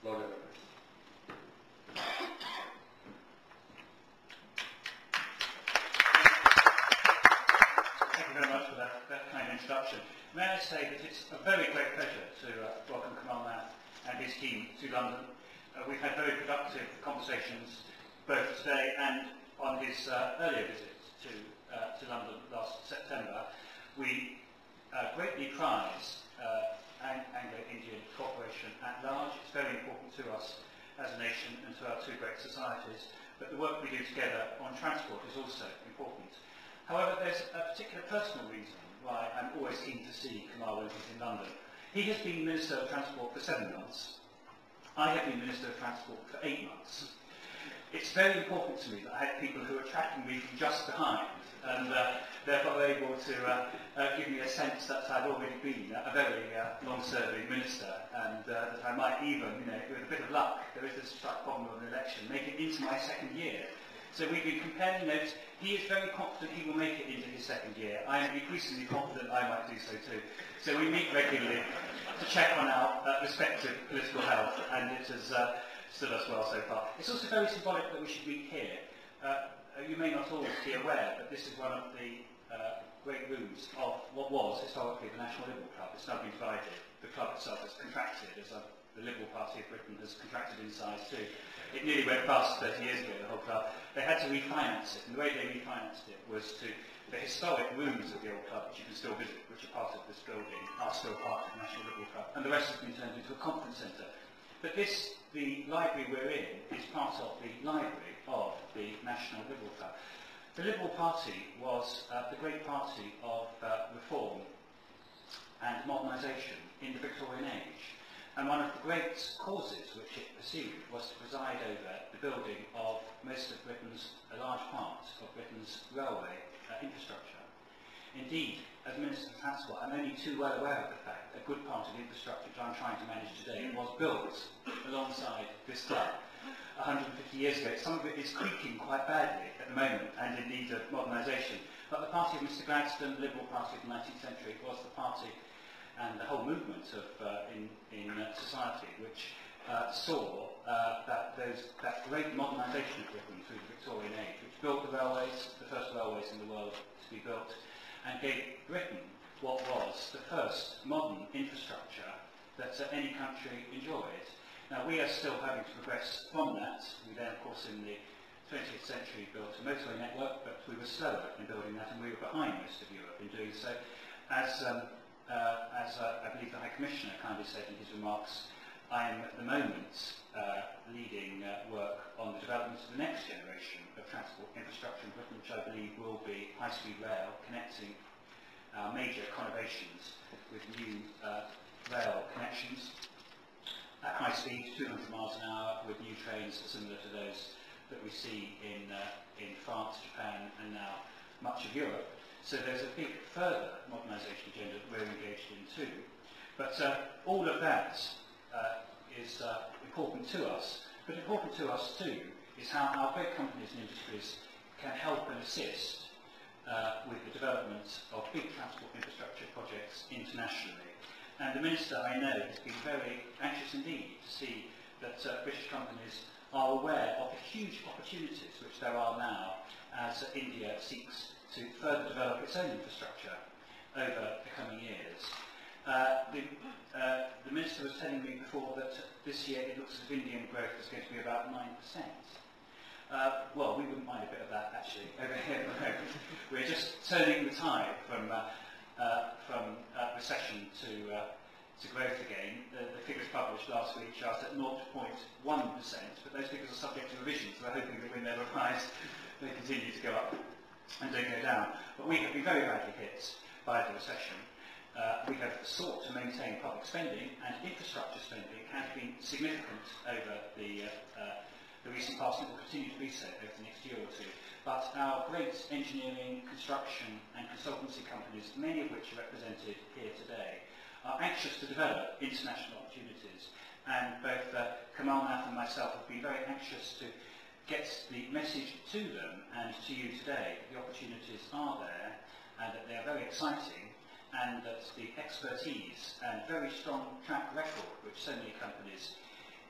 Logger. Thank you very much for that kind introduction. May I say that it's a very great pleasure to welcome Kamal Nath and his team to London. We've had very productive conversations both today and on his earlier visit to London last September. We greatly prize Anglo-Indian cooperation at large. It's very important to us as a nation and to our two great societies, but the work we do together on transport is also important. However, there's a particular personal reason why I'm always keen to see Kamal when he's in London. He has been Minister of Transport for 7 months. I have been Minister of Transport for 8 months. It's very important to me that I have people who are tracking me from just behind, and therefore are able to give me a sense that I've already been a very long-serving minister, and that I might even, with a bit of luck, there is this slight problem of an election, make it into my 2nd year. So we've been comparing notes. He is very confident he will make it into his 2nd year. I am increasingly confident I might do so too. So we meet regularly to check on our respective political health, and it has stood us well so far. It's also very symbolic that we should meet here. You may not all be aware, but this is one of the great rooms of what was historically the National Liberal Club. It's now been divided. The club itself has contracted, as the Liberal Party of Britain has contracted in size too. It nearly went bust 30 years ago, the whole club. They had to refinance it, and the way they refinanced it was to the historic rooms of the old club, which you can still visit, which are part of this building, are still part of the National Liberal Club, and the rest has been turned into a conference centre. But this, the library we're in, is part of the library of the National Liberal Club. The Liberal Party was the great party of reform and modernisation in the Victorian age. And one of the great causes which it pursued was to preside over the building of most of Britain's, a large part of Britain's railway infrastructure. Indeed, as Minister of Transport, I'm only too well aware of the fact that a good part of the infrastructure which I'm trying to manage today was built alongside this club 150 years ago. Some of it is creaking quite badly at the moment and in need of modernisation. But the party of Mr Gladstone, the Liberal Party of the 19th century, was the party and the whole movement of, in society which saw that great modernisation of Britain through the Victorian age, which built the railways, the first railways in the world to be built, and gave Britain what was the first modern infrastructure that any country enjoyed. Now we are still having to progress from that. We then, of course, in the 20th century built a motorway network, but we were slower in building that, and we were behind most of Europe in doing so. As I believe the High Commissioner kindly said in his remarks, I am at the moment leading work on the development of the next generation of transport infrastructure in Britain, which I believe will be high-speed rail, connecting our major conurbations with new rail connections at high speed, 200 miles an hour, with new trains similar to those that we see in France, Japan, and now much of Europe. So there's a big further modernisation agenda that we're engaged in too. But all of that is important to us. But important to us too is how our great companies and industries can help and assist with the development of big transport infrastructure projects internationally. And the Minister, I know, has been very anxious indeed to see that British companies are aware of the huge opportunities which there are now as India seeks to further develop its own infrastructure over the coming years. The Minister was telling me before that this year it looks as if Indian growth is going to be about 9%. Well, we wouldn't mind a bit of that actually over here at the moment. We're just turning the tide from recession to growth again. The figures published last week show us at 0.1%, but those figures are subject to revision, so we're hoping that when they're revised, they continue to go up and don't go down. But we have been very badly hit by the recession. We have sought to maintain public spending, and infrastructure spending has been significant over the recent past, and it will continue to be so over the next year or two. But our great engineering, construction and consultancy companies, many of which are represented here today, are anxious to develop international opportunities. And both Kamal Nath and myself have been very anxious to get the message to them and to you today that the opportunities are there and that they are very exciting, and that the expertise and very strong track record which so many companies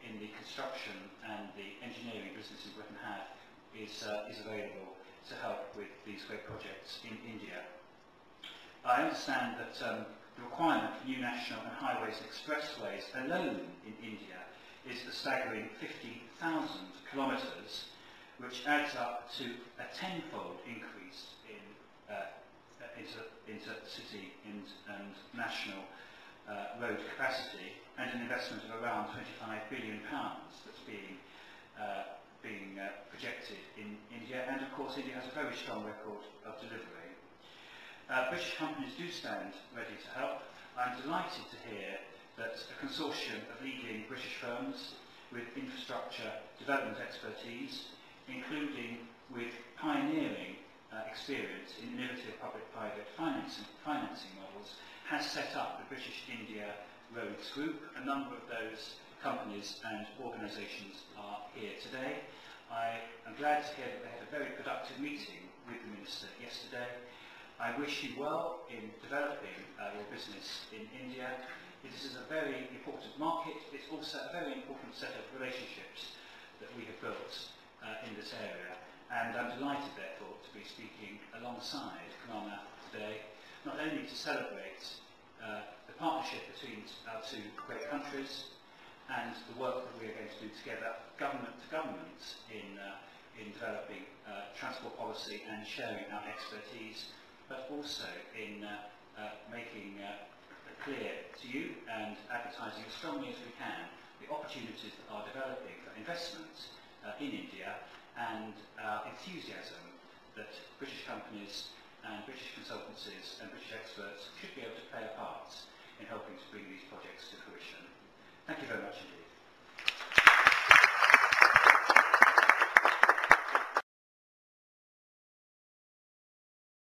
in the construction and the engineering businesses Britain have is available to help with these great projects in India. I understand that the requirement for new national and highways and expressways alone in India is a staggering 50,000 kilometres, which adds up to a tenfold increase in intercity and national road capacity, and an investment of around £25 billion that's being projected in India. And of course, India has a very strong record of delivery. British companies do stand ready to help. I'm delighted to hear that a consortium of leading British firms with infrastructure development expertise, including with pioneering experience in innovative public-private financing models, has set up the British India Roads Group. A number of those companies and organisations are here today. I am glad to hear that they had a very productive meeting with the Minister yesterday. I wish you well in developing your business in India. This is a very important market. It's also a very important set of relationships that we have built in this area. And I'm delighted, therefore, to be speaking alongside Kamala today, not only to celebrate the partnership between our two great countries and the work that we are going to do together, government to government, in developing transport policy and sharing our expertise, but also in making clear to you and advertising as strongly as we can the opportunities that are developing for investment in India, and our enthusiasm that British companies and British consultancies and British experts should be able to play a part in helping to bring these projects to fruition.